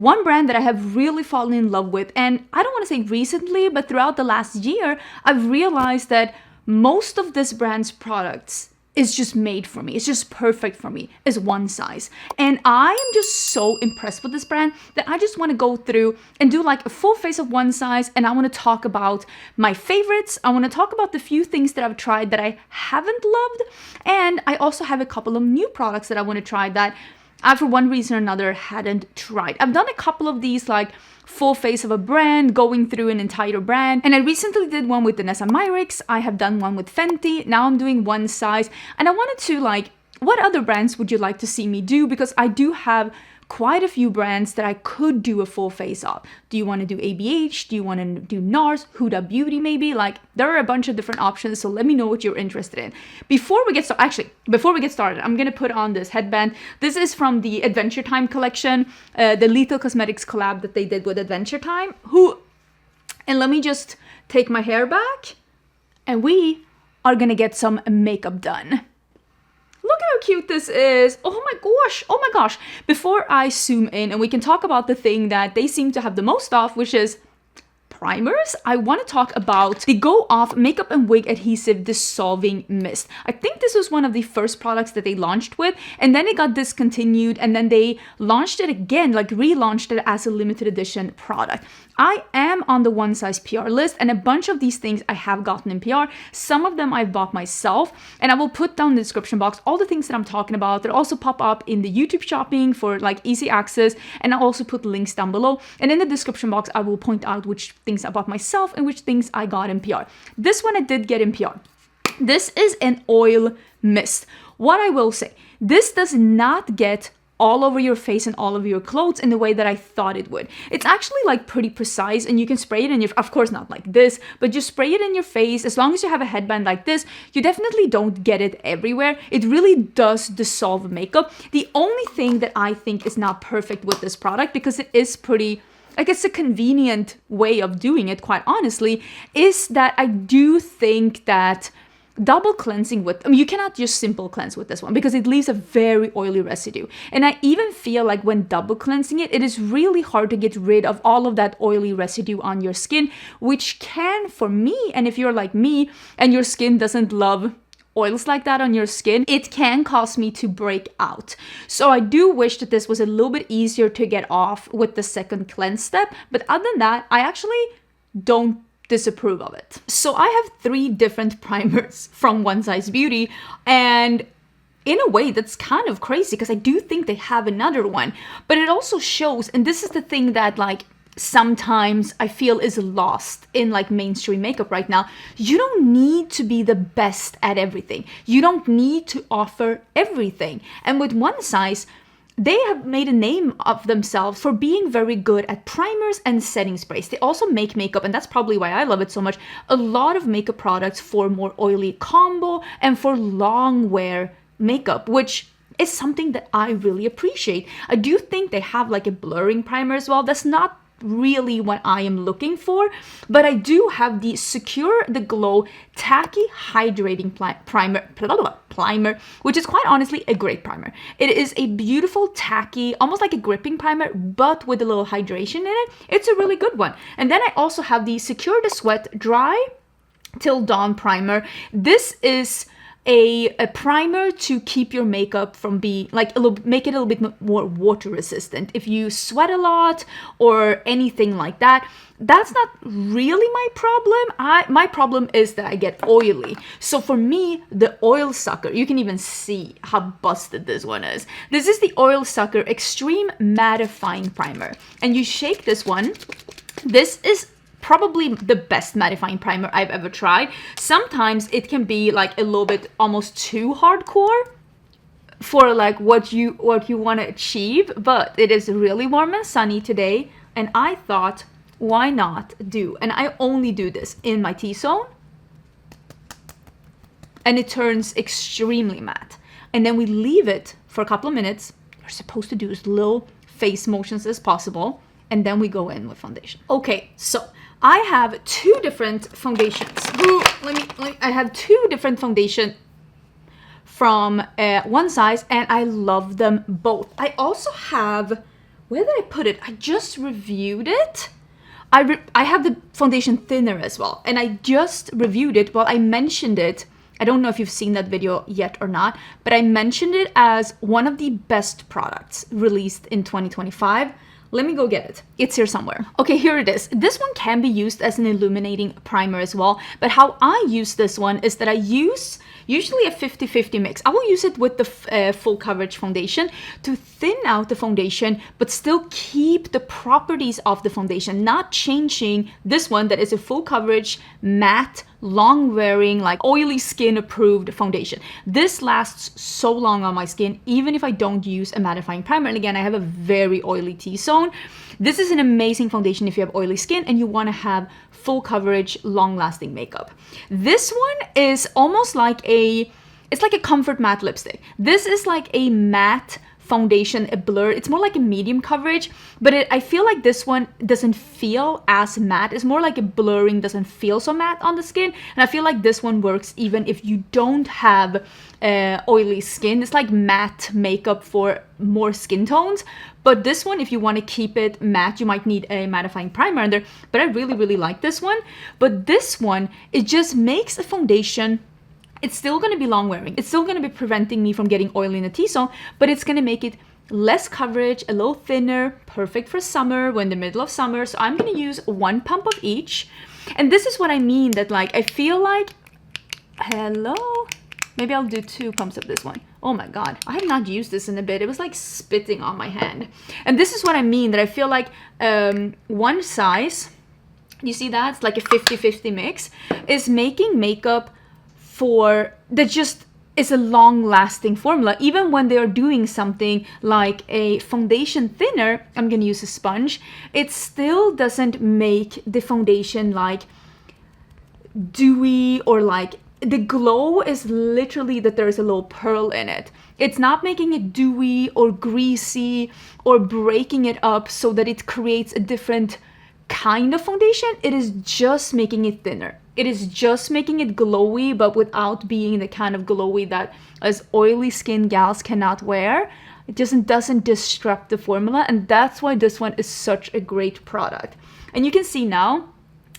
One brand that I have really fallen in love with, and I don't want to say recently, but throughout the last year, I've realized that most of this brand's products is just made for me. It's just perfect for me. It's one size. And I am just so impressed with this brand that I just want to go through and do like a full face of one size. And I want to talk about my favorites. I want to talk about the few things that I've tried that I haven't loved. And I also have a couple of new products that I want to try that I, for one reason or another, hadn't tried. I've done a couple of these like full face of a brand, going through an entire brand. And I recently did one with Vanessa Myricks. I have done one with Fenty. Now I'm doing one size. And I wanted to like, what other brands would you like to see me do? Because I do have quite a few brands that I could do a full face of. Do you want to do ABH? Do you want to do NARS? Huda Beauty maybe? Like, there are a bunch of different options, so let me know what you're interested in. Before we get started, I'm gonna put on this headband. This is from the Adventure Time collection, the Lethal Cosmetics collab that they did with Adventure Time. And let me just take my hair back, and we are gonna get some makeup done. Look how cute this is. Oh my gosh. Before I zoom in and we can talk about the thing that they seem to have the most of, which is primers, I want to talk about the Go Off Makeup and Wig Adhesive Dissolving Mist. I think this was one of the first products that they launched with, and then it got discontinued, and then they launched it again, like relaunched it as a limited edition product. I am on the one size PR list, and a bunch of these things I have gotten in PR. Some of them I've bought myself, and I will put down in the description box all the things that I'm talking about that also pop up in the YouTube shopping for like easy access, and I'll also put links down below. And in the description box, I will point out which things I bought myself and which things I got in PR. This one I did get in PR. This is an oil mist. What I will say, this does not get all over your face and all over your clothes in the way that I thought it would. It's actually like pretty precise, and you can spray it in your, of course not like this, but just spray it in your face. As long as you have a headband like this, you definitely don't get it everywhere. It really does dissolve makeup. The only thing that I think is not perfect with this product, because it is pretty, I guess, a convenient way of doing it, quite honestly, is that I do think that double cleansing with, you cannot just simple cleanse with this one because it leaves a very oily residue. And I even feel like when double cleansing it, it is really hard to get rid of all of that oily residue on your skin, which can, for me, and if you're like me and your skin doesn't love oils like that on your skin, it can cause me to break out. So I do wish that this was a little bit easier to get off with the second cleanse step. But other than that, I actually don't disapprove of it. So I have 3 different primers from One Size Beauty, and in a way that's kind of crazy because I do think they have another one, but it also shows, and this is the thing that like sometimes I feel is lost in like mainstream makeup right now. You don't need to be the best at everything. You don't need to offer everything. And with One Size, they have made a name of themselves for being very good at primers and setting sprays. They also make makeup, and that's probably why I love it so much, a lot of makeup products for more oily combo and for long wear makeup, which is something that I really appreciate. I do think they have like a blurring primer as well. That's not really what I am looking for, but I do have the Secure the Glow Tacky Hydrating Primer, which is quite honestly a great primer. It is a beautiful tacky, almost like a gripping primer, but with a little hydration in it. It's a really good one. And then I also have the Secure the Sweat Dry Till Dawn Primer. This is a primer to keep your makeup from being like make it a little bit more water resistant. If you sweat a lot or anything like that, that's not really my problem. My problem is that I get oily. So for me, the Oil Sucker, you can even see how busted this one is. This is the Oil Sucker Extreme Mattifying Primer. And you shake this one. This is probably the best mattifying primer I've ever tried. Sometimes it can be like a little bit almost too hardcore for like what you want to achieve, but it is really warm and sunny today, and I thought, why not do? And I only do this in my T-zone, and it turns extremely matte. And then we leave it for a couple of minutes. You're supposed to do as little face motions as possible, and then we go in with foundation. Okay, so I have 2 different foundations. I have 2 different foundations from One Size, and I love them both. I also have where did I put it? I just reviewed it. I have the foundation thinner as well, and I just reviewed it. Well, I mentioned it. I don't know if you've seen that video yet or not, but I mentioned it as one of the best products released in 2025. Let me go get it. It's here somewhere. Okay, here it is. This one can be used as an illuminating primer as well, but how I use this one is that I use usually a 50-50 mix. I will use it with the full coverage foundation to thin out the foundation, but still keep the properties of the foundation, not changing this one that is a full coverage, matte, long wearing, like oily skin approved foundation. This lasts so long on my skin, even if I don't use a mattifying primer. And again, I have a very oily T-zone. This is an amazing foundation if you have oily skin and you want to have full coverage, long lasting makeup. This one is almost like it's like a comfort matte lipstick. This is like a matte foundation, a blur. It's more like a medium coverage, but I feel like this one doesn't feel as matte. It's more like a blurring, doesn't feel so matte on the skin. And I feel like this one works even if you don't have oily skin. It's like matte makeup for more skin tones. But this one, if you want to keep it matte, you might need a mattifying primer under. But I really, really like this one. But this one, it just makes a foundation. It's still going to be long wearing. It's still going to be preventing me from getting oily in the T-zone, but it's going to make it less coverage, a little thinner, perfect for summer. We're in the middle of summer, so I'm going to use 1 pump of each. And this is what I mean that like, I feel like, hello? Maybe I'll do 2 pumps of this one. Oh my God, I have not used this in a bit. It was like spitting on my hand. And this is what I mean, that I feel like one size, you see that? It's like a 50-50 mix, is making makeup that just is a long-lasting formula. Even when they're doing something like a foundation thinner, I'm gonna use a sponge, it still doesn't make the foundation like dewy, or like the glow is literally that there's a little pearl in it. It's not making it dewy or greasy or breaking it up so that it creates a different kind of foundation. It is just making it thinner. It is just making it glowy, but without being the kind of glowy that as oily skin gals cannot wear. It just doesn't disrupt the formula, and that's why this one is such a great product. And you can see now,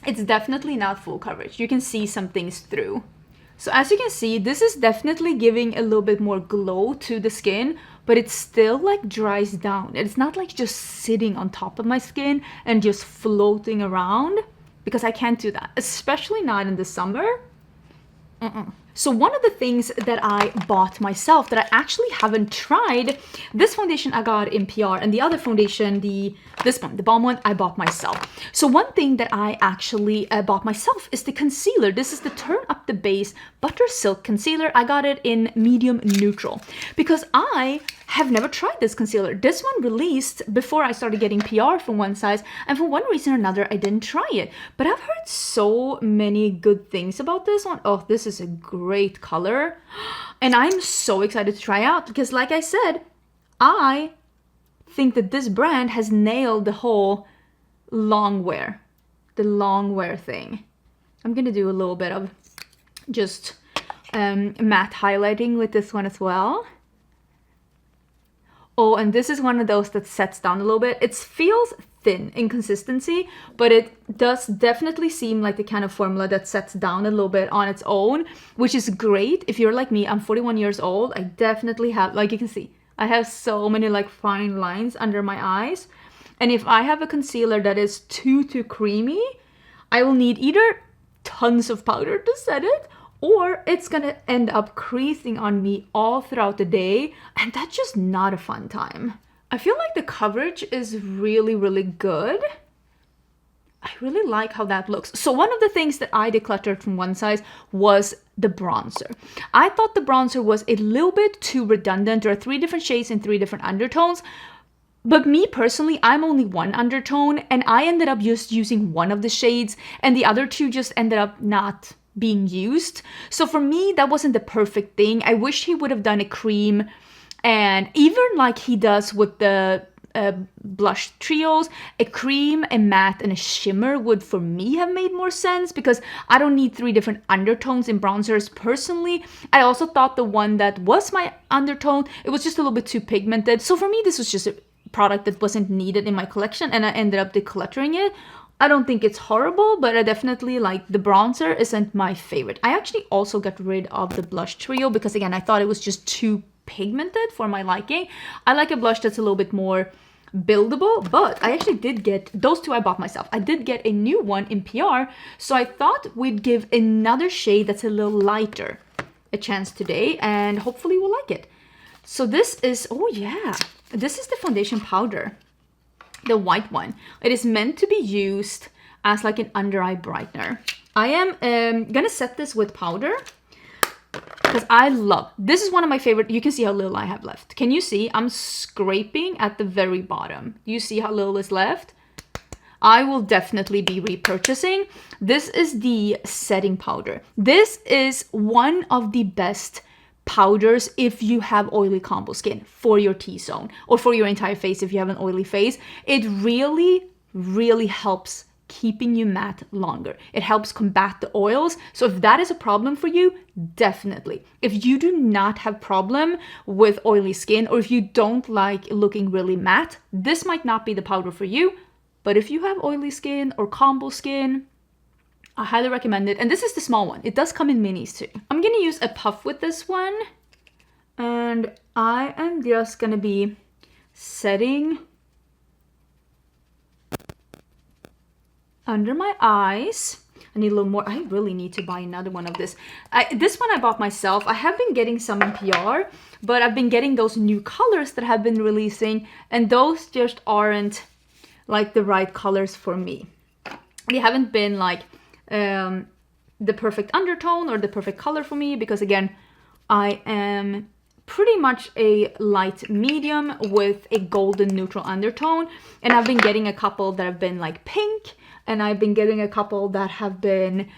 it's definitely not full coverage. You can see some things through. So as you can see, this is definitely giving a little bit more glow to the skin, but it still like dries down. It's not like just sitting on top of my skin and just floating around, because I can't do that, especially not in the summer. So one of the things that I bought myself that I actually haven't tried, this foundation I got in PR, and the other foundation, this one, the balm one, I bought myself. So one thing that I actually bought myself is the concealer. This is the Turn Up the Base Butter Silk Concealer. I got it in medium neutral because I have never tried this concealer. This one released before I started getting PR from One Size, and for one reason or another, I didn't try it. But I've heard so many good things about this one. Oh, this is a great color. And I'm so excited to try out because, like I said, I think that this brand has nailed the whole long wear, the long wear thing. I'm gonna do a little bit of just matte highlighting with this one as well. Oh, and this is one of those that sets down a little bit. It feels thin in consistency, but it does definitely seem like the kind of formula that sets down a little bit on its own, which is great. If you're like me, I'm 41 years old. I definitely have, like you can see, I have so many like fine lines under my eyes. And if I have a concealer that is too creamy, I will need either tons of powder to set it, or it's gonna end up creasing on me all throughout the day, and that's just not a fun time. I feel like the coverage is really, really good. I really like how that looks. So one of the things that I decluttered from One Size was the bronzer. I thought the bronzer was a little bit too redundant. There are 3 different shades and 3 different undertones. But me personally, I'm only one undertone, and I ended up just using one of the shades, and the other 2 just ended up not being used. So for me, that wasn't the perfect thing. I wish he would have done a cream, and even like he does with the blush trios, a cream, a matte, and a shimmer would for me have made more sense, because I don't need 3 different undertones in bronzers personally. I also thought the one that was my undertone, it was just a little bit too pigmented. So for me, this was just a product that wasn't needed in my collection, and I ended up decluttering it. I don't think it's horrible, but I definitely like the bronzer isn't my favorite. I actually also got rid of the blush trio because again, I thought it was just too pigmented for my liking. I like a blush that's a little bit more buildable, but I actually did get those two. I bought myself. I did get a new one in PR, so I thought we'd give another shade that's a little lighter a chance today, and hopefully we'll like it. So this is, oh yeah, this is the foundation powder, the white one. It is meant to be used as like an under eye brightener. I am gonna set this with powder because I love, this is one of my favorite. You can see how little I have left. Can you see? I'm scraping at the very bottom. You see how little is left? I will definitely be repurchasing. This is the setting powder. This is one of the best powders if you have oily combo skin for your T-zone or for your entire face if you have an oily face. It really, really helps keeping you matte longer. It helps combat the oils. So if that is a problem for you, definitely. If you do not have problem with oily skin, or if you don't like looking really matte, this might not be the powder for you. But if you have oily skin or combo skin, I highly recommend it. And this is the small one. It does come in minis too. I'm gonna use a puff with this one. And I am just gonna be setting under my eyes. I need a little more. I really need to buy another one of this. This one I bought myself. I have been getting some in PR, but I've been getting those new colors that have been releasing, and those just aren't like the right colors for me. They haven't been like the perfect undertone or the perfect color for me, because again, I am pretty much a light medium with a golden neutral undertone, and I've been getting a couple that have been like pink, and I've been getting a couple that have been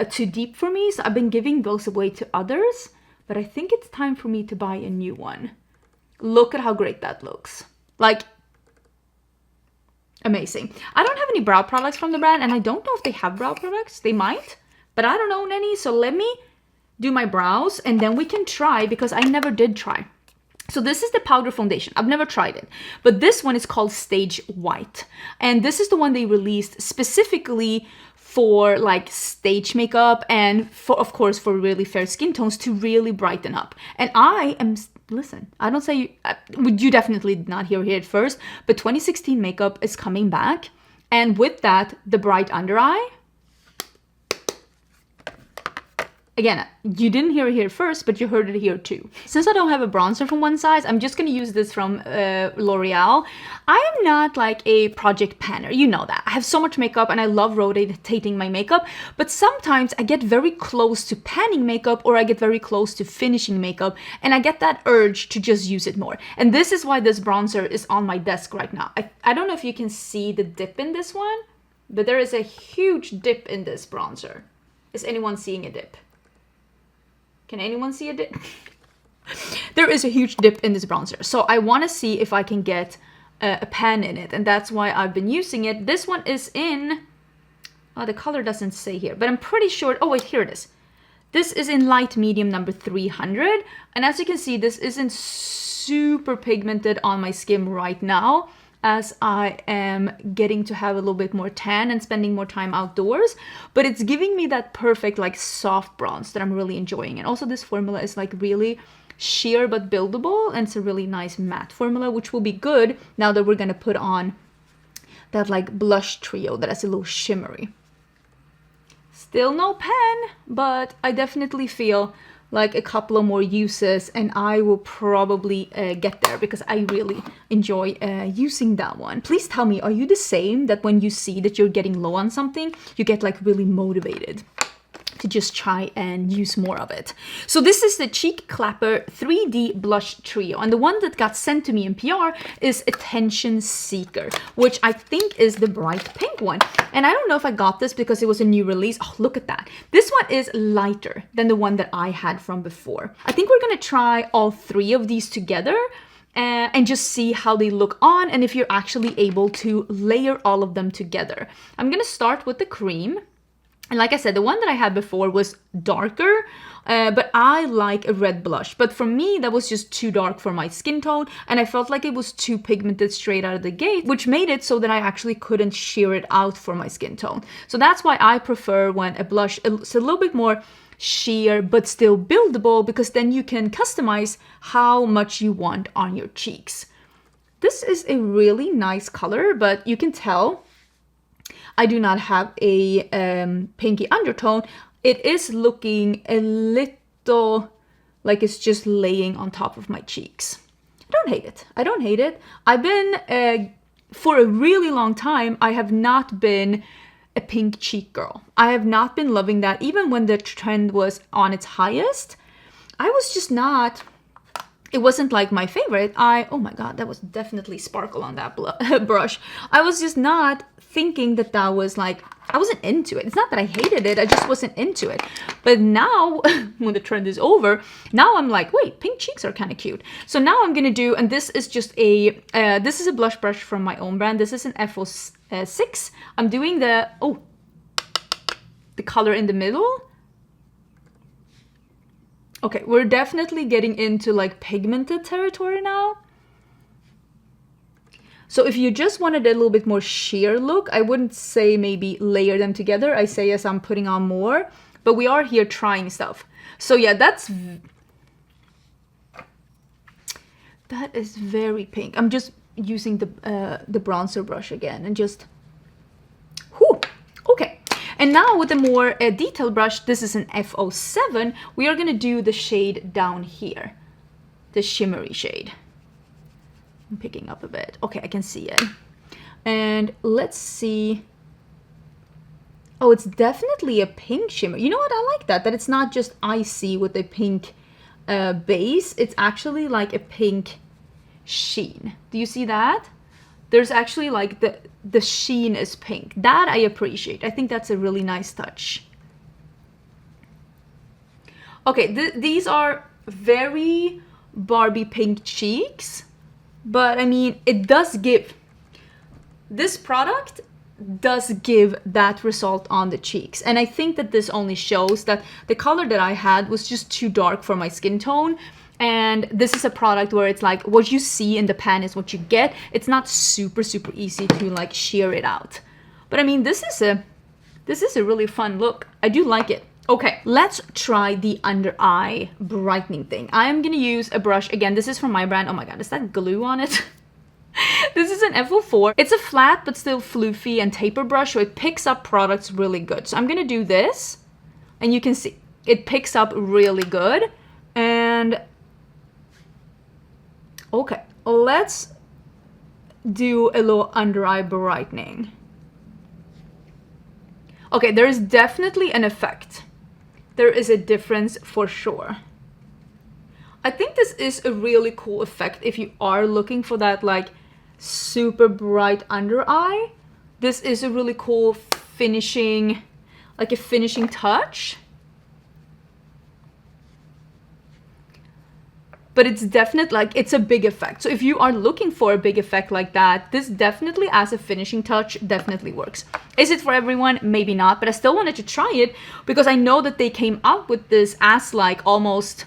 too deep for me, so I've been giving those away to others. But I think it's time for me to buy a new one. Look at how great that looks. Like, amazing. I don't have any brow products from the brand, and I don't know if they have brow products. They might, but I don't own any. So let me do my brows and then we can try, because I never did try. So this is the powder foundation. I've never tried it, but this one is called Stage White. And this is the one they released specifically for like stage makeup and for, of course, for really fair skin tones to really brighten up. And I am, listen, I don't say, you definitely did not hear it first, but 2016 makeup is coming back. And with that, the bright under eye. Again, you didn't hear it here first, but you heard it here too. Since I don't have a bronzer from one size, I'm just gonna use this from L'Oreal. I am not like a project panner, you know that. I have so much makeup and I love rotating my makeup, but sometimes I get very close to panning makeup, or I get very close to finishing makeup, and I get that urge to just use it more. And this is why this bronzer is on my desk right now. I don't know if you can see the dip in this one, but there is a huge dip in this bronzer. Is anyone seeing a dip? Can anyone see a dip? There is a huge dip in this bronzer. So I want to see if I can get a pan in it. And that's why I've been using it. This one is in, the color doesn't say here, but I'm pretty sure. Oh wait, here it is. This is in light medium number 300. And as you can see, this isn't super pigmented on my skin right now, as I am getting to have a little bit more tan and spending more time outdoors, but it's giving me that perfect like soft bronze that I'm really enjoying. And also this formula is like really sheer but buildable, and it's a really nice matte formula, which will be good now that we're gonna put on that like blush trio that is a little shimmery. Still no pan, but I definitely feel like a couple of more uses and I will probably get there, because I really enjoy using that one. Please tell me, are you the same, that when you see that you're getting low on something, you get like really motivated to just try and use more of it? So this is the Cheek Clapper 3D Blush Trio, and the one that got sent to me in PR is Attention Seeker, which I think is the bright pink one. And I don't know if I got this because it was a new release. Oh, look at that. This one is lighter than the one that I had from before. I think we're gonna try all three of these together and just see how they look on, and if you're actually able to layer all of them together. I'm gonna start with the cream. And like I said, the one that I had before was darker, but I like a red blush. But for me, that was just too dark for my skin tone, and I felt like it was too pigmented straight out of the gate, which made it so that I actually couldn't sheer it out for my skin tone. So that's why I prefer when a blush is a little bit more sheer but still buildable, because then you can customize how much you want on your cheeks. This is a really nice color, but you can tell I do not have a pinky undertone. It is looking a little like it's just laying on top of my cheeks. I don't hate it. I don't hate it. I've been, for a really long time, I have not been a pink cheek girl. I have not been loving that. Even when the trend was on its highest, I was just not... It wasn't like my favorite. Oh my god, that was definitely sparkle on that brush. I was just not thinking that that was like, I wasn't into it. It's not that I hated it, I just wasn't into it. But now, when the trend is over, now I'm like, wait, pink cheeks are kind of cute. So now I'm gonna do, and this is just a, this is a blush brush from my own brand. This is an FO6. I'm doing the color in the middle. Okay, we're definitely getting into like pigmented territory now. So if you just wanted a little bit more sheer look, I wouldn't say maybe layer them together. I say as I'm putting on more, but we are here trying stuff. So yeah, that is very pink. I'm just using the bronzer brush again and just, whew, okay. And now with a more detailed brush, this is an FO7, we are gonna do the shade down here, the shimmery shade. I'm picking up a bit. Okay, I can see it. And let's see. Oh, it's definitely a pink shimmer. You know what? I like that it's not just icy with a pink base. It's actually like a pink sheen. Do you see that? There's actually like the sheen is pink. That I appreciate. I think that's a really nice touch. Okay, these are very Barbie pink cheeks, but I mean, it does give, this product does give that result on the cheeks. And I think that this only shows that the color that I had was just too dark for my skin tone. And this is a product where it's like what you see in the pan is what you get. It's not super easy to like sheer it out. But I mean, this is a really fun look. I do like it. Okay, let's try the under eye brightening thing. I am gonna use a brush. Again, this is from my brand. Oh my god, is that glue on it? This is an FO4. It's a flat but still floofy and taper brush, so it picks up products really good. So I'm gonna do this, and you can see it picks up really good. And okay, let's do a little under eye brightening. Okay, there is definitely an effect. There is a difference for sure. I think this is a really cool effect if you are looking for that like super bright under eye. This is a really cool finishing, like a finishing touch. But it's definitely like, it's a big effect. So if you are looking for a big effect like that, this definitely as a finishing touch definitely works. Is it for everyone? Maybe not, but I still wanted to try it because I know that they came up with this as like almost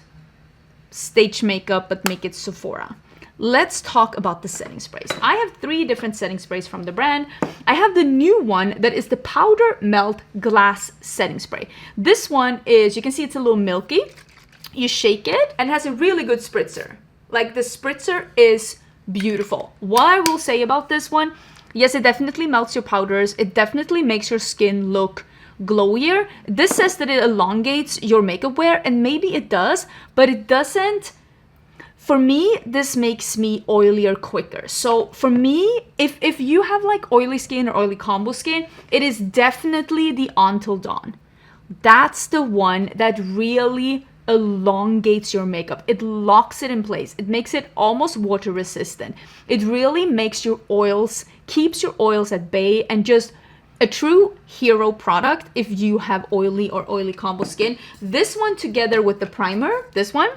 stage makeup, but make it Sephora. Let's talk about the setting sprays. I have 3 different setting sprays from the brand. I have the new one that is the Powder Melt Glass Setting Spray. This one is, you can see it's a little milky. You shake it and it has a really good spritzer. Like the spritzer is beautiful. What I will say about this one, yes, it definitely melts your powders. It definitely makes your skin look glowier. This says that it elongates your makeup wear, and maybe it does, but it doesn't. For me, this makes me oilier quicker. So for me, if you have like oily skin or oily combo skin, it is definitely the Until Dawn. That's the one that really elongates your makeup. It locks it in place. It makes it almost water resistant. It really makes your oils, keeps your oils at bay, and just a true hero product if you have oily or oily combo skin. This one together with the primer, this one,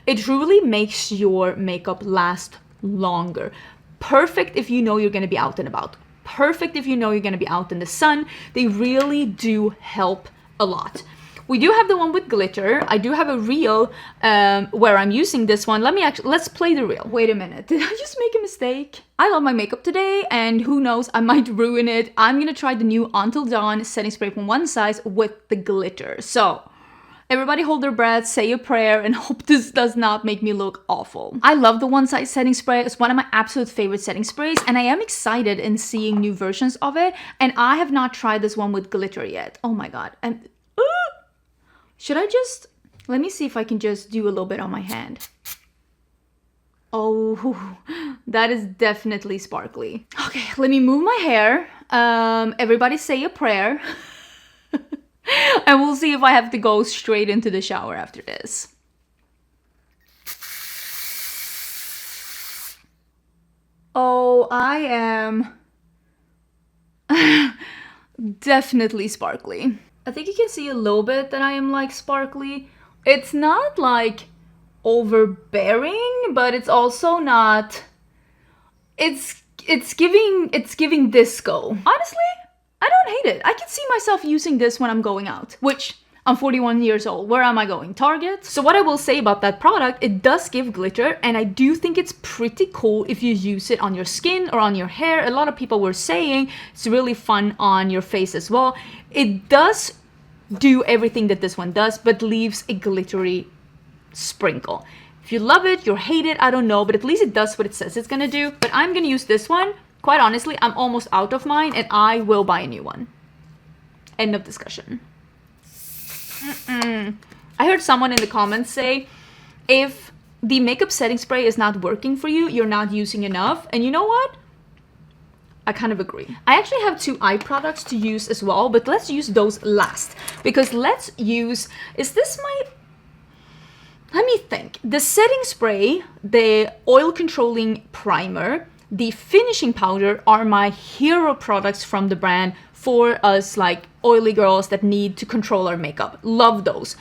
it truly makes your makeup last longer. Perfect if you know you're going to be out and about. perfect if you know you're gonna be out in the sun. They really do help a lot. We do have the one with glitter. I do have a reel where I'm using this one. Let's play the reel. Wait a minute, did I just make a mistake? I love my makeup today, and who knows, I might ruin it. I'm gonna try the new Until Dawn setting spray from One Size with the glitter. So everybody hold their breath, say a prayer, and hope this does not make me look awful. I love the One Size setting spray. It's one of my absolute favorite setting sprays, and I am excited in seeing new versions of it. And I have not tried this one with glitter yet. Oh my god. And should I just, let me see if I can just do a little bit on my hand. Oh, that is definitely sparkly. Okay, let me move my hair. Everybody say a prayer. And we'll see if I have to go straight into the shower after this. Oh, I am definitely sparkly. I think you can see a little bit that I am like sparkly. It's not like overbearing, but it's also not, it's giving disco. Honestly, I don't hate it. I can see myself using this when I'm going out, which I'm 41 years old. Where am I going? Target? So what I will say about that product, it does give glitter, and I do think it's pretty cool if you use it on your skin or on your hair. A lot of people were saying it's really fun on your face as well. It does do everything that this one does, but leaves a glittery sprinkle. If you love it, you hate it, I don't know, but at least it does what it says it's gonna do. But I'm gonna use this one. Quite honestly, I'm almost out of mine, and I will buy a new one. End of discussion. I heard someone in the comments say, if the makeup setting spray is not working for you, you're not using enough. And you know what? I kind of agree. I actually have 2 eye products to use as well, but let's use those last. Because let's use, is this my, let me think. The setting spray, the oil controlling primer, the finishing powder are my hero products from the brand for us like oily girls that need to control our makeup. Love those.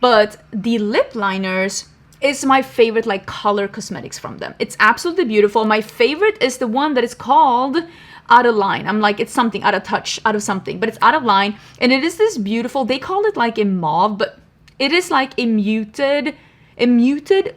But the lip liners is my favorite like color cosmetics from them. It's absolutely beautiful. My favorite is the one that is called Out of Line. I'm like, it's something, out of touch, out of something, but it's Out of Line. And it is this beautiful, they call it like a mauve, but it is like a muted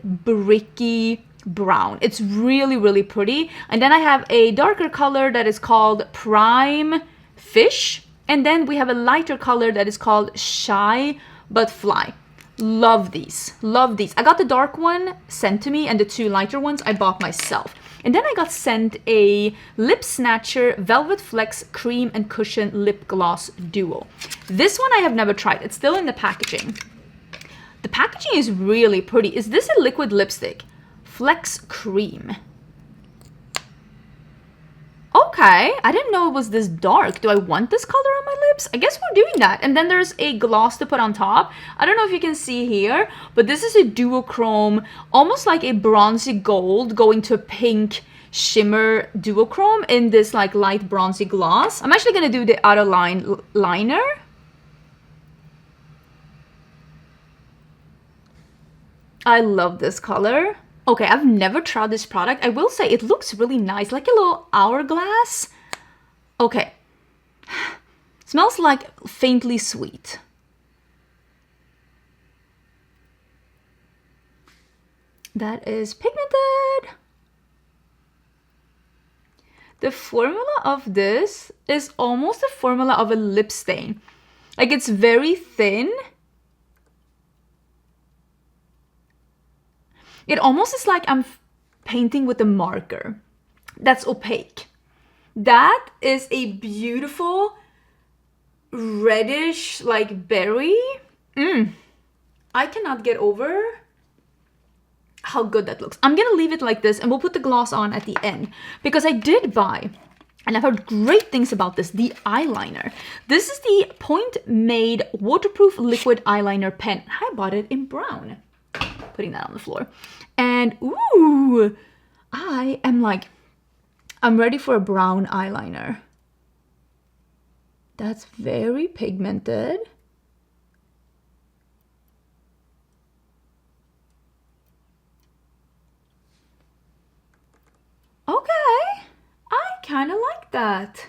bricky brown. It's really, really pretty. And then I have a darker color that is called Prime Fish. And then we have a lighter color that is called Shy But Fly. Love these. Love these. I got the dark one sent to me, and the 2 lighter ones I bought myself. And then I got sent a Lip Snatcher Velvet Flex Cream and Cushion Lip Gloss Duo. This one I have never tried. It's still in the packaging. The packaging is really pretty. Is this a liquid lipstick? Flex Cream. Okay, I didn't know it was this dark. Do I want this color on my lips? I guess we're doing that. And then there's a gloss to put on top. I don't know if you can see here, but this is a duochrome, almost like a bronzy gold going to a pink shimmer duochrome in this like light bronzy gloss. I'm actually gonna do the Out of Line liner. I love this color. Okay, I've never tried this product. I will say it looks really nice, like a little hourglass. Okay. Smells like faintly sweet. That is pigmented. The formula of this is almost the formula of a lip stain. Like, it's very thin. It almost is like I'm painting with a marker that's opaque. That is a beautiful reddish like berry. I cannot get over how good that looks. I'm gonna leave it like this, and we'll put the gloss on at the end, because I did buy, and I've heard great things about this, the eyeliner. This is the Point Made Waterproof Liquid Eyeliner Pen. I bought it in brown. Putting that on the floor. And ooh, I'm ready for a brown eyeliner. That's very pigmented. Okay, I kind of like that.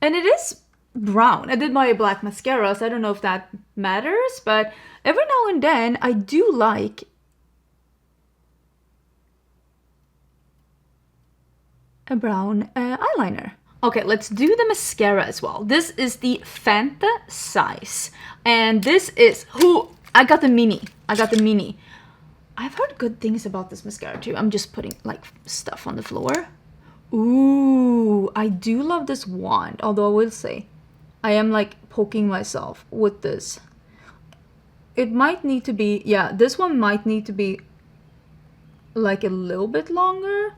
And it is brown. I did my black mascara, so I don't know if that matters, but every now and then I do like a brown eyeliner. Okay, let's do the mascara as well. This is the Fanta size, and this is I got the mini. I've heard good things about this mascara too. I'm just putting like stuff on the floor. Ooh, I do love this wand, although I will say I am like poking myself with this. It might need to be, yeah, this one might need to be like a little bit longer,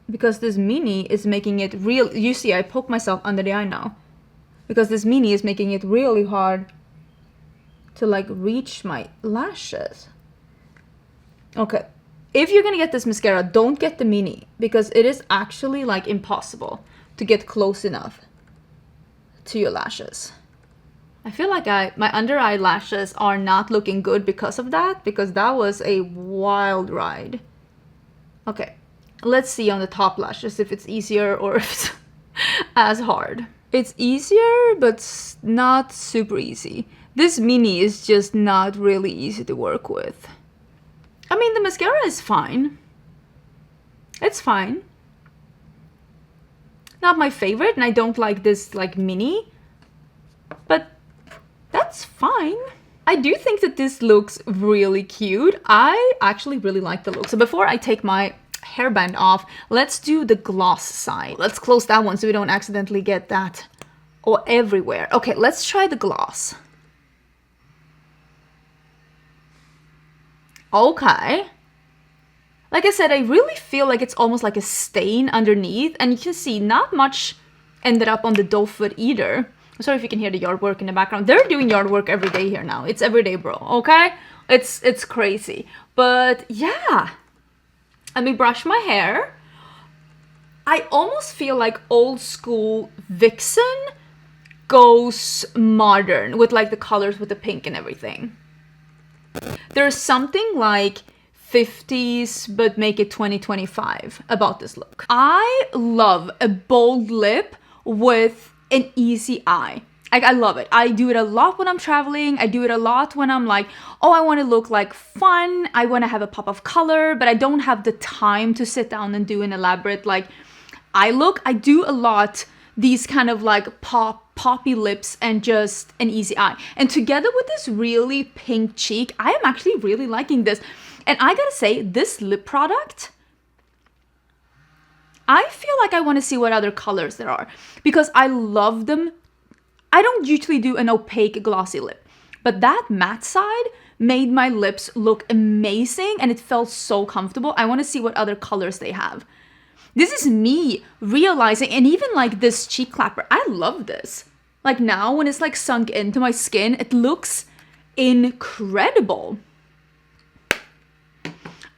because this mini is making it real. You see, I poke myself under the eye now because this mini is making it really hard to like reach my lashes. Okay, if you're gonna get this mascara, don't get the mini, because it is actually like impossible to get close enough to your lashes. I feel like my under eye lashes are not looking good because of that, because that was a wild ride. Okay, let's see on the top lashes if it's easier or if it's as hard. It's easier, but not super easy. This mini is just not really easy to work with. I mean, the mascara is fine. It's fine. Not my favorite, and I don't like this like mini, but that's fine. I do think that this looks really cute. I actually really like the look. So before I take my hairband off, let's do the gloss side. Let's close that one so we don't accidentally get that all everywhere. Okay, let's try the gloss. Okay. Like I said, I really feel like it's almost like a stain underneath, and you can see not much ended up on the doe foot either. I'm sorry if you can hear the yard work in the background. They're doing yard work every day here now. It's every day, bro, okay? It's crazy. But yeah. Let me brush my hair. I almost feel like old school Vixen goes modern with like the colors with the pink and everything. There's something like 50s but make it 2025 about this look. I love a bold lip with an easy eye. Like, I love it. I do it a lot when I'm traveling. I do it a lot when I'm like, oh, I want to look like fun. I want to have a pop of color, but I don't have the time to sit down and do an elaborate like eye look. I do a lot these kind of like poppy lips and just an easy eye. And together with this really pink cheek, I am actually really liking this. And I gotta say, this lip product, I feel like I want to see what other colors there are, because I love them. I don't usually do an opaque glossy lip, but that matte side made my lips look amazing and it felt so comfortable. I want to see what other colors they have. This is me realizing, and even like this cheek clapper, I love this. Like now when it's like sunk into my skin, it looks incredible.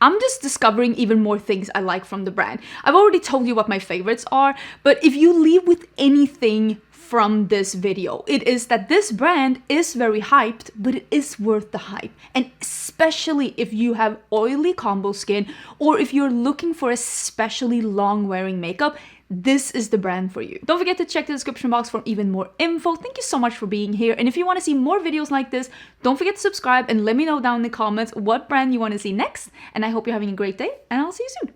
I'm just discovering even more things I like from the brand. I've already told you what my favorites are, but if you leave with anything from this video, it is that this brand is very hyped, but it is worth the hype. And especially if you have oily combo skin, or if you're looking for especially long wearing makeup, this is the brand for you. Don't forget to check the description box for even more info. Thank you so much for being here. And if you want to see more videos like this, don't forget to subscribe and let me know down in the comments what brand you want to see next. And I hope you're having a great day, and I'll see you soon.